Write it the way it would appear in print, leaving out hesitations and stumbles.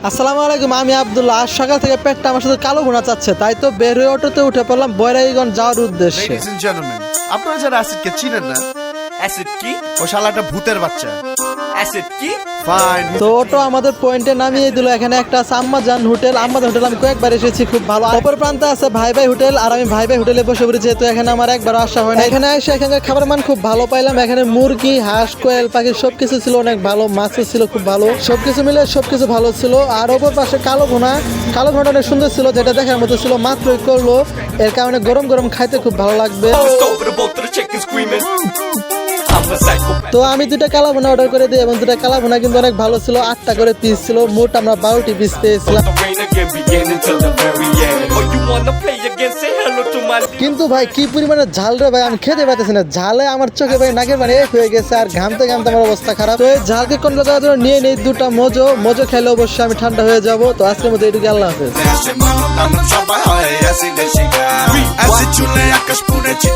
আসসালামু আলাইকুম, আমি আব্দুল্লাহ। আজ সকাল থেকে পেটটা আমার সাথে কালো ঘোনা চাচ্ছে, তাই তো বের হয়ে অটোতে উঠে পড়লাম বৈরাগীগঞ্জ যাওয়ার উদ্দেশ্যে। Ladies and gentlemen, আপনারা যারা অ্যাসিডকে চিনেন না, অ্যাসিড কি? ও শালাটা ভূতের বাচ্চা। অ্যাসিড কি? ফাইন। তো অটো আমাদের পয়েন্টে নামিয়ে দিল। এখানে একটা আছে আম্মাজান হোটেল। আম্মাজান হোটেল আমি কয়েকবার এসেছি, খুব ভালো। অপর প্রান্তে আছে ভাই ভাই হোটেল, আর আমি ভাই ভাই হোটেলে বসে পড়েছি, যেহেতু এখানে আমার একবার আসা হয় না। এখানে এসে এখানকার খাবার মান খুব ভালো পাইলাম। এখানে মুরগি, হাঁস, কোয়েল পাখি সবকিছু ছিল অনেক ভালো, মাছও ছিল খুব ভালো, সবকিছু মিলে সবকিছু ভালো ছিল। আর অপর পাশে কালো ঘোড়া অনেক সুন্দর ছিল, যেটা দেখার মতো ছিল। মাত্রই করলো, এর কারণে গরম গরম খাইতে খুব ভালো লাগবে। Over the boat to the chicken screaming. I'm a psychopath. তো আমি দুটা কালা ভুনা অর্ডার করে দিই, এবং দুটা কালা ভুনা কিন্তু অনেক ভালো ছিল। 8টা করে পিস ছিল, মোট আমরা 12টি পিস পেয়েছিলাম। The rain again beginning till the very end. Oh, you wanna play again? Say hello to my. কিন্তু ভাই কি পরিমাণে ঝাল রে ভাই, আমি খেতে পাইতেছি না। ঝালে আমার চোখে ভাই নাকের পানি এক হয়ে গেছে, আর ঘামতে ঘামতে আমার অবস্থা খারাপ। তো এই ঝালকে কন্ট্রোল করার জন্য নিয়ে নেই দুটা মোজো খেলে অবশ্যই আমি ঠান্ডা হয়ে যাব। তো আজকের মতো এটুকু, আল্লাহ হাফেজ। Acid চুলে আকাশ পুরে চিটা